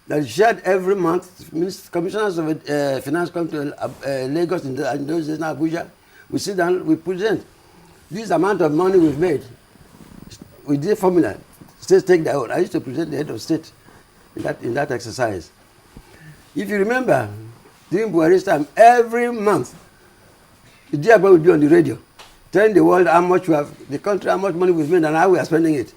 that is shared every month. Commissioners of finance come to Lagos in those days, now Abuja. We sit down, we present this amount of money we've made. We did a formula. States take their own. I used to present the head of state in that exercise. If you remember, during Buhari's time, every month, the DRB would be on the radio, telling the world how much we have, the country, how much money we've made and how we are spending it.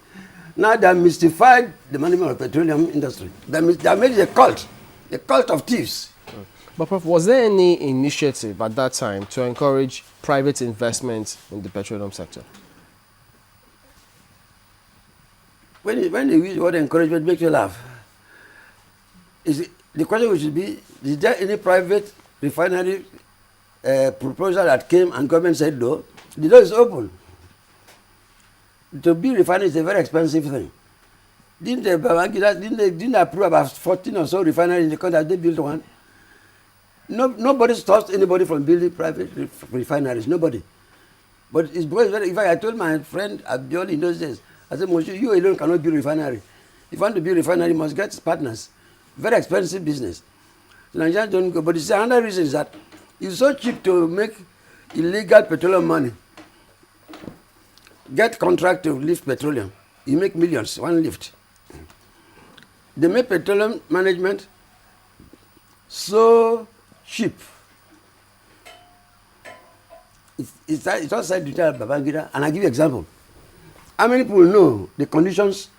Now they have mystified the management of the petroleum industry. They have made it a cult of thieves. But Prof, was there any initiative at that time to encourage private investment in the petroleum sector? When you use the word encouragement, it makes you laugh. The question should be, is there any private refinery proposal that came and government said no? The door is open. To build refinery is a very expensive thing. Didn't they approve about 14 or so refineries in the country? They built one. Nobody stops anybody from building private refineries. Nobody. But it's because, in fact, I told my friend Abdioli in those days, I said, Monsieur, you alone cannot build refinery. If you want to build refinery, you must get partners. Very expensive business. So Nigerians don't go. But another reason is that it's so cheap to make illegal petroleum money. Get contract to lift petroleum. You make millions, one lift. They make petroleum management so cheap. It's outside the Babangida, and I give you an example. How many people know the conditions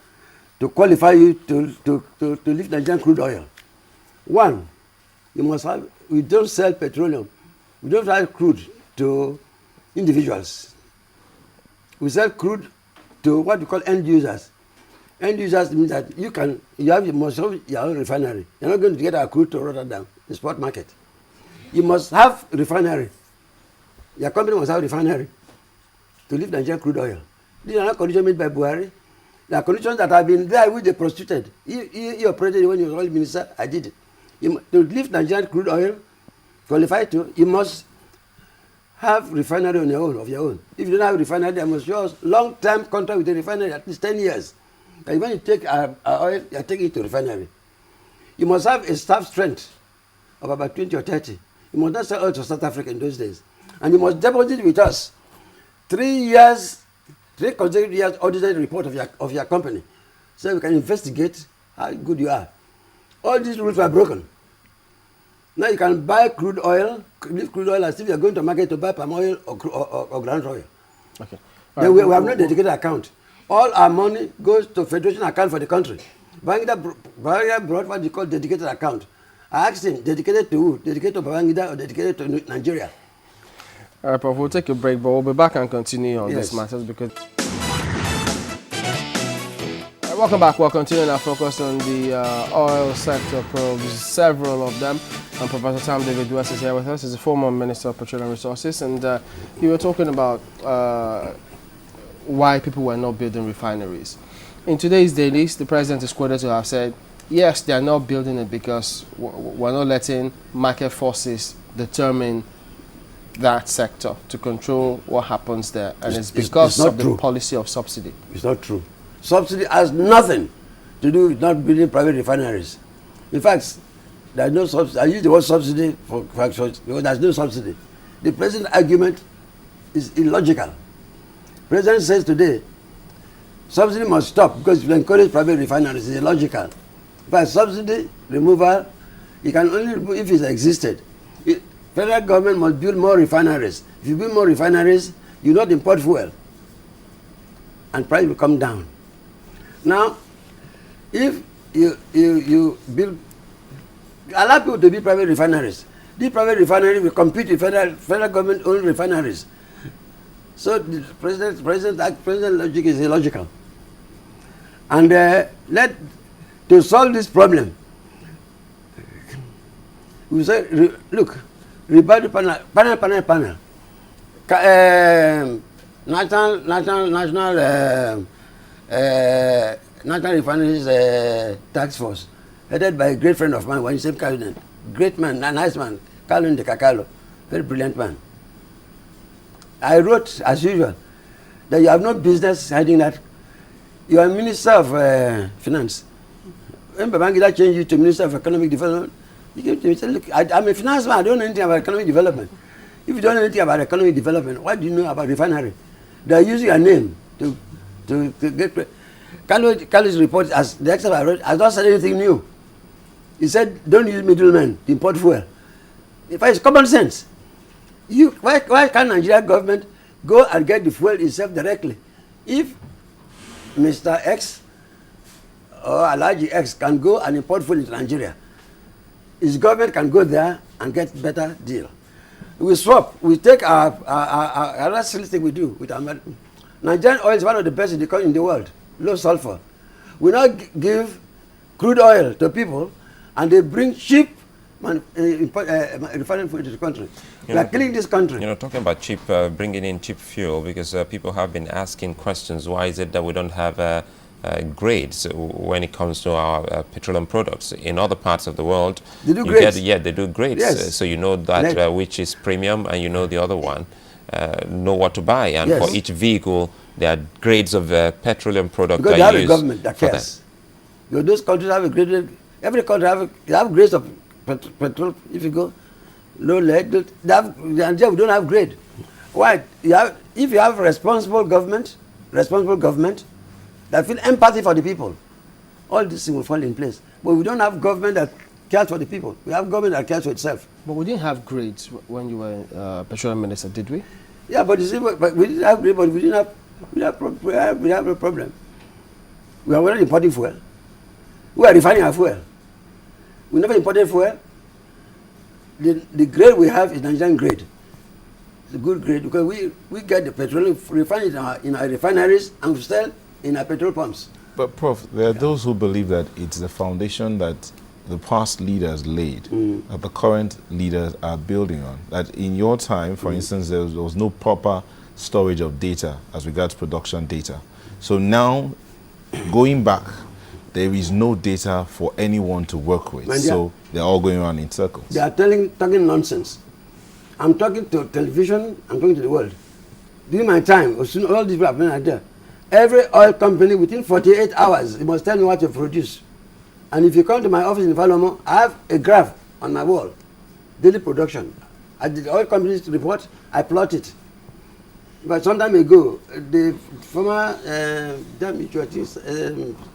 to qualify you to lift Nigerian crude oil? One, you must have, we don't sell petroleum. We don't sell crude to individuals. We sell crude to what we call end users. End users means that you must have your own refinery. You're not going to get our crude to Rotterdam, the spot market. You must have refinery. Your company must have refinery to lift Nigerian crude oil. These are not conditions made by Buhari. There are conditions that have been there with the prostituted. He operated when he was oil minister. I did it. To lift Nigerian crude oil, qualify to, you must have refinery on your own. If you don't have refinery, there must show long-term contract with the refinery, at least 10 years. And when you take our oil, you are taking it to refinery. You must have a staff strength of about 20 or 30. You must not sell oil to South Africa in those days. And you must deposit with us 3 consecutive years audited report of your company, so we can investigate how good you are. All these rules were broken. Now you can buy crude oil, lift crude oil as if you are going to market to buy palm oil or ground oil. Okay. Then we have no dedicated account. All our money goes to federation account for the country. Babangida brought what you call dedicated account. I asked him, dedicated to who? Dedicated to Babangida or dedicated to Nigeria? All right, Prof, we'll take a break, but we'll be back and continue on this matters because... Welcome back. We're continuing our focus on the oil sector probes, several of them. And Professor Sam David West is here with us. He's a former Minister of Petroleum Resources. And you were talking about why people were not building refineries. In today's dailies, the president is quoted to have said, yes, they are not building it because we're not letting market forces determine that sector to control what happens there. And it's because of the policy of subsidy. It's not true. Subsidy has nothing to do with not building private refineries. In fact, there's no subsidy. I use the word subsidy because there's no subsidy. The present argument is illogical. The president says today, subsidy must stop because if you encourage private refineries, it's illogical. In fact, subsidy removal, you can only remove if it existed. Federal government must build more refineries. If you build more refineries, you not import fuel, and price will come down. Now, if you build, allow people to build private refineries, these private refineries will compete with federal government-owned refineries. So the president's logic is illogical. And to solve this problem, we say, look, rebuttal panel. National Refineries Task Force, headed by a great friend of mine, one same cabinet, great man, a nice man, Carlo Ndekakalo, very brilliant man. I wrote, as usual, that you have no business hiding that. You are Minister of Finance. when Babangida changed you to Minister of Economic Development, he came to me and said, look, I'm a finance man, I don't know anything about economic development. If you don't know anything about economic development, what do you know about refinery? They are using your name to get... Kalu's report, as the excerpt I wrote, has not said anything new. He said, don't use middlemen to import fuel. If it's common sense. Why can't Nigeria government go and get the fuel itself directly? If Mr. X or Alhaji X can go and import fuel into Nigeria, his government can go there and get better deal. We swap. We take our that's the thing we do with America. Nigerian oil is one of the best in the world, low sulfur. We now give crude oil to people, and they bring cheap refining fuel into the country. We are killing this country. You know, talking about cheap, bringing in cheap fuel, because people have been asking questions. Why is it that we don't have grades when it comes to our petroleum products? In other parts of the world, they do grades. Yeah, they do grades. Yes. So you know that which is premium, and you know the other one. Know what to buy, and yes. For each vehicle, there are grades of petroleum product. Because they have a government that cares. Those countries have a grade. Every country have grades of petrol. If you go low lead, we don't have grade. Why? If you have responsible government that feel empathy for the people, all this thing will fall in place. But we don't have government that cares for the people. We have government that cares for itself. But we didn't have grades when you were petroleum minister, did we? Yeah, but you see, but we didn't have grades, but we have a problem. We are already importing fuel. We are refining our fuel. We never imported fuel. The grade we have is Nigerian grade. It's a good grade because we get the petroleum, refine it in our refineries, and we sell in our petrol pumps. But Prof, there are those who believe that it's the foundation that the past leaders laid, that the current leaders are building on. That in your time, for instance, there was no proper storage of data as regards production data. So now, going back, there is no data for anyone to work with. So they're all going around in circles. They are talking nonsense. I'm talking to television, I'm talking to the world. During my time, all these people have been out there. Every oil company, within 48 hours, they must tell me what to produce. And if you come to my office in Falomo, I have a graph on my wall, daily production. I did the oil companies report, I plot it. But some time ago, the former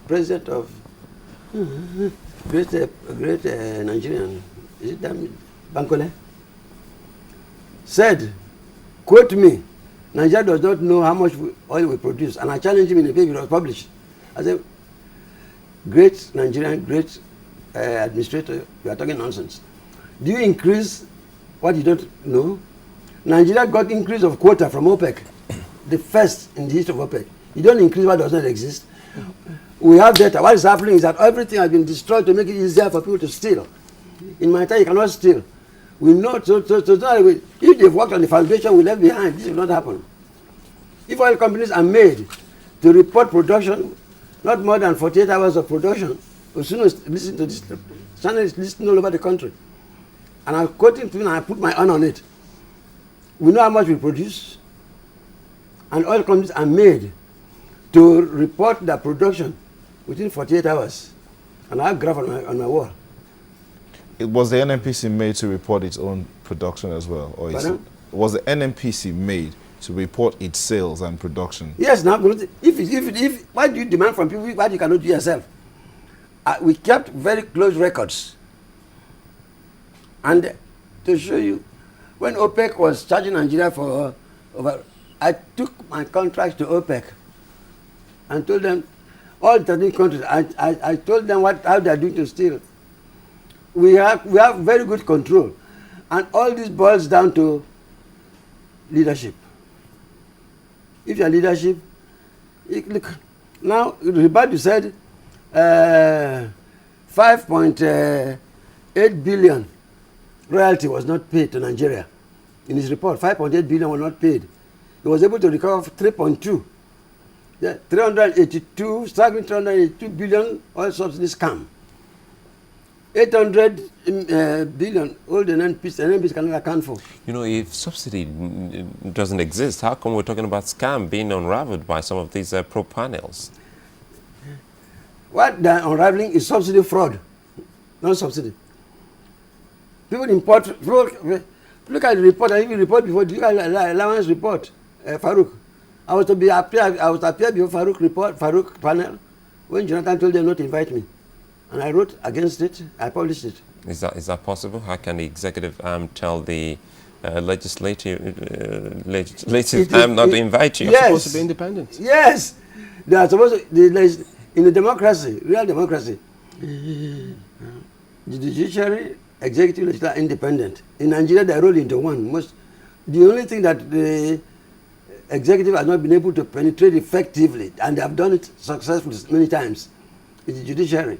president of great Nigerian, is it Bankole, said, quote me, Nigeria does not know how much oil we produce. And I challenged him in a paper that was published. I said, great Nigerian, great administrator, you are talking nonsense. Do you increase what you don't know? Nigeria got increase of quota from OPEC, the first in the history of OPEC. You don't increase what does not exist. We have data. What is happening is that everything has been destroyed to make it easier for people to steal. In my time, you cannot steal. We know, so if they've worked on the foundation we left behind, this will not happen. If oil companies are made to report production, not more than 48 hours of production, as soon as listen to this, channel is listening all over the country. And I'm quoting to you and I put my own on it. We know how much we produce, and oil companies are made to report their production within 48 hours. And I have a graph on my wall. Was the NNPC made to report its own production as well? Or was the NNPC made to report its sales and production? Yes, now, if why do you demand from people what you cannot do yourself? We kept very close records. And to show you, when OPEC was charging Nigeria for I took my contracts to OPEC and told them, all the 13 countries, I told them how they are doing to steal. We have very good control, and all this boils down to leadership. If your leadership, look, now Ribadu said 5.8 billion royalty was not paid to Nigeria. In his report, 5.8 billion was not paid. He was able to recover 3.2. Yeah, 382 billion oil subsidy scam. 800 billion, all the NNPC cannot account for. You know, if subsidy doesn't exist, how come we're talking about scam being unraveled by some of these pro panels? What they're unraveling is subsidy fraud, not subsidy. People import, look at the report, I even report before, look at the allowance report, Farouk. I was to appear before Farouk panel, when Jonathan told them not to invite me. And I wrote against it, I published it. Is that possible? How can the executive arm tell the legislative arm not to invite you? Yes. Supposed to be independent. Yes. They are supposed to, in a democracy, real democracy, the judiciary, executive, legislature are independent. In Nigeria, they roll into one. The only thing that the executive has not been able to penetrate effectively, and they have done it successfully many times, is the judiciary.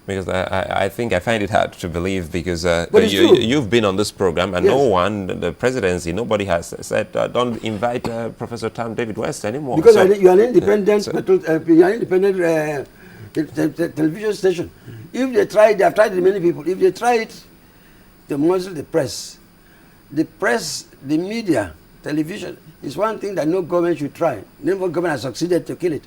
Because I think I find it hard to believe, because you've been on this program, and Yes. no one, the presidency, nobody has said don't invite Professor Tam David West anymore. Because So- you are an independent, so- you are an independent television station. If they try, they have tried many people. If they try it, to muzzle the press, the media, television is one thing that no government should try. No government has succeeded to kill it.